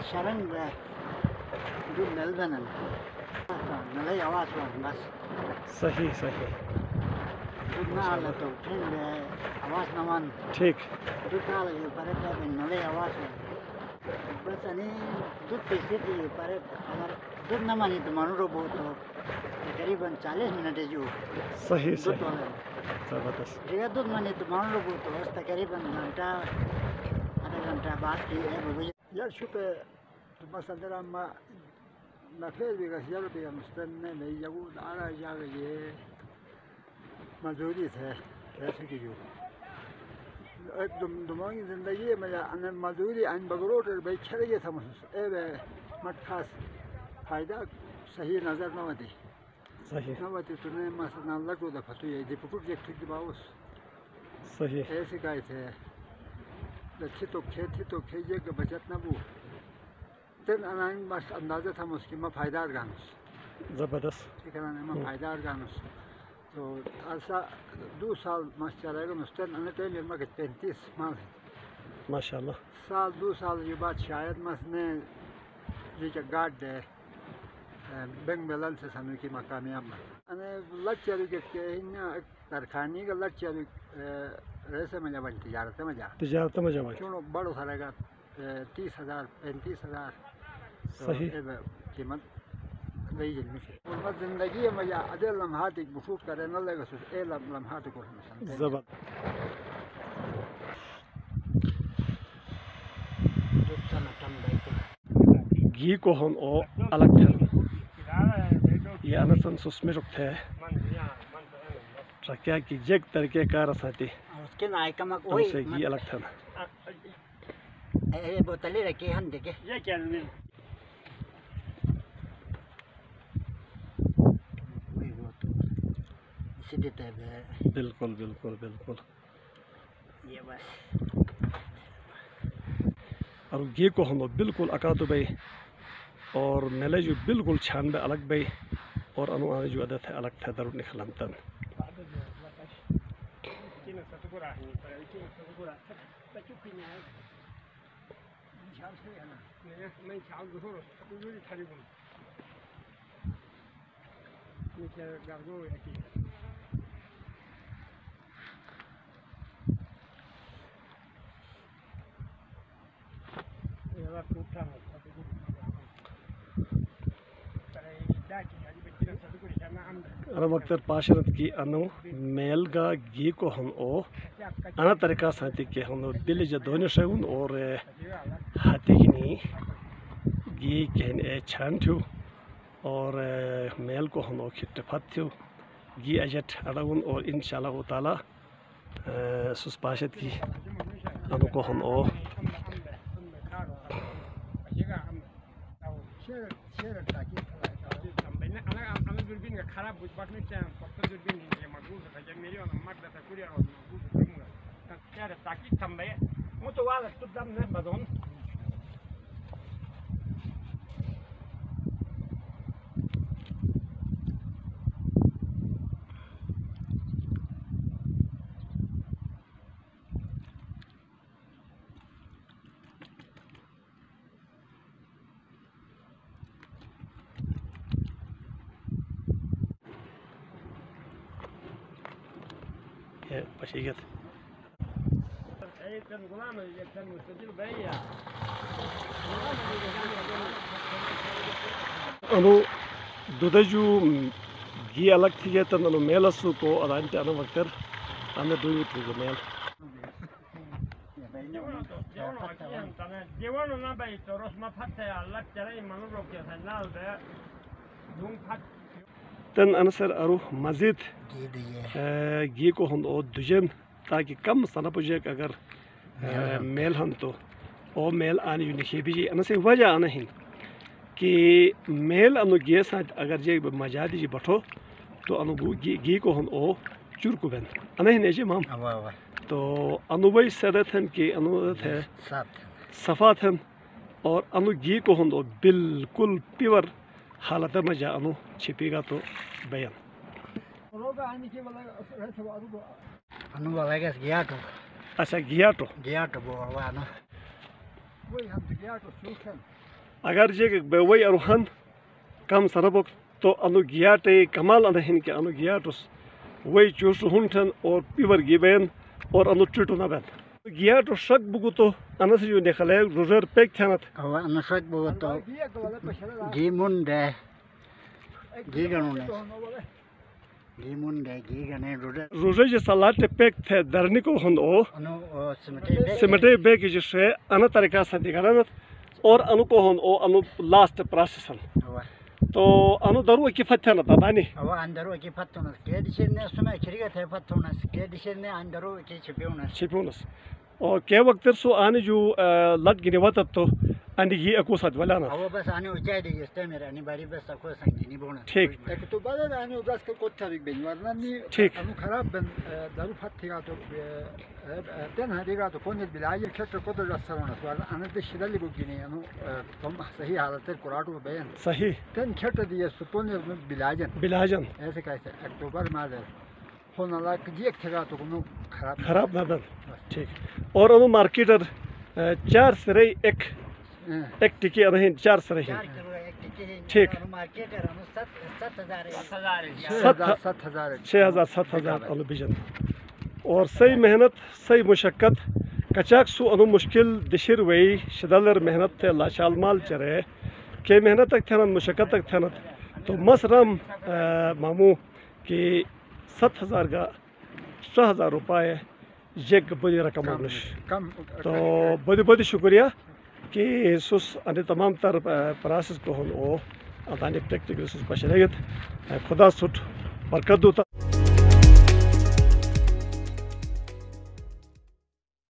Sarang जो Melbourne नले आवाज बस सही सही दुना आला तो ट्रेन में आवाज नमान ठीक दुना आला ये पर नले आवाज बस अने दूध पैसे दी पर अगर दूध न मानी तो मानो रोबो तो करीबन 40 मिनट है जो सही सही जबरदस्त जगह दूध मानी तो मानो रोबो तो बस तकरीबन घंटा आधा घंटा बाद की है बजे यार शुpe مثلا ما فعل بقى بقى مستنى ما يجوا على جاغي مزوري थे कैसे की जो एकदम दुमागी जिंदगी में अन मजदूरी अन बगरोट भाई छड़ गए था मुझसे ए वे मत खास फायदा सही नजर न आती सही न आती तूने मसला लगो द फतू ये दिपुट जे ठीक बाउस सही ऐसे काय थे लच्छी तो खेजे के बचत न बू तेन अनाइन बस अंदाजा था मुझकी मैं फायदा गानस जबरदस्त ठीक है ना मैं फायदा गानस तो ऐसा 2 साल मस्त चलेगा मुस्तन अने तो मेरे में 35 माल माशाल्लाह साल 2 साल के बाद शायद मसने ये गार्ड है बैंक बैलेंस से सामने की मकामी अम्मा अने लच्छी के इन्ना तरखानी का लच्छी ऐसे में जब तिजारत में जा क्यों बड़ो सारेगा 30,000 35,000 सही कीमत नहीं जल्दी से और बस जिंदगी में या अदल लम्हात एक बुशूट करे न लगे सो ए लम्हात को जबर घी को हम ओ अलग थे ये अनसन सुस्मे रुकते हैं रखा की जग तरीके कार साथी उसके नायकमक वही से घी अलग था ए बोतलें रखी हम देखे ये क्या है बिल्कुल बिल्कुल बिल्कुल ये बस और ये को हम बिल्कुल अकातु भाई और मेले जो बिल्कुल छान में अलग भाई और अनुमान जो आदत है अलग था दरुद निकलम तन वक्त पाशरत की अनु मेल का घी को हम ओ अना तरीका साथी के हम दिल जदोन शगुन और हाथी की घी के छान थू और मेल को हम खिटफत थू घी अजट अड़गुन और इंशाल्लाह ताला सुस्पाशत की अनु को हम ओ खराब बुझबाट में क्या पत्थर दूरबीन ये मजबूत है जब मेरी और मत दता कुरिया और मजबूत दूंगा क्या ताकि थंबे मो तो वाला तो दम ने बदन पशीगत अनु दुदजू गी अलग थी गए तन अनु मेल असु को अदांटे अनु वक्तर अनु दुई थी मेल तन अनसर अरु मस्जिद गी को हन ओ दुजन ताकि कम सना पुजे अगर मेल हन तो ओ मेल आने यूनिखी भी अनसे वजह आना ही कि मेल अनु गे साथ अगर जे मजादी जी बठो तो अनु गी को हन ओ चुरकु बेन अना ही नेजे माम तो अनुबई सदथन कि अनु थे सफा थन और अनु गी को हन ओ बिल्कुल प्योर हालत में जा अनु छिपेगा तो बयान अनु वाला गया तो अच्छा गया तो वो वाला वही हम गया तो सूखन अगर जे वही अरुहन कम सरबक तो अनु गया टे कमाल अनहिन के अनु गया तो वही चूस हुंठन और प्योर गिबेन और अनु चुटो ना बेन गया तो शक बुगु तो अनस जो निकले रोजर पैक थनत अनु शक बुगु तो गी मुंडे गी गणुने गी मुंडे गी गने रोजर जे सलाट पैक थे दरनी को हन ओ सिमटे बैग जिसे अन तरीका से दिखाना और अनु को हन ओ अनु लास्ट प्रोसेस तो अनु दरु की फत्थना तानी अव अंदरो की फत्थना के दिशने सुना खिरिगा थे फत्थना के दिशने अंदरो की छिपौनस और के वक्त सो आने जो लट गिने वत तो अंडी ये अको साथ वाला ना अव बस आने ऊंचाई दी इसते मेरे अनि बारी बस को संगी बोना ठीक एक तो बाद आने बस को कोठा बिग बेन वरना नी अनु खराब बन दरु फत्थेगा तो तन हदेगा तो कोने बिलाय खेत को तो रसरोना वाला अन ते शिदली बुगिने अनु तुम सही हालत कुराटो बयान सही तन खेत दिए सुपोने बिलाजन ऐसे कैसे अक्टूबर में होना लायक जी एक ठेगा तो कोनो खराब ना बन ठीक और अनु मार्केटर 4 सरे एक टिकी नहीं 4 सरे ठीक मार्केटर 7,000 अनु बिजन और सही मेहनत सही मुशक्कत कचाक सु अनु मुश्किल दिशिर वही शिदलर मेहनत थे लाशाल माल चरे के मेहनत तक थनत मुशक्कत तक थनत तो मसरम मामू कि 7,000 का 6,000 रुपये एक बड़ी रकम तो बड़ी बड़ी शुक्रिया कि सुस अने तमाम तर प्रोसेस को हन ओ अदानी प्रैक्टिकल सुस पशरेगत खुदा सुट बरकत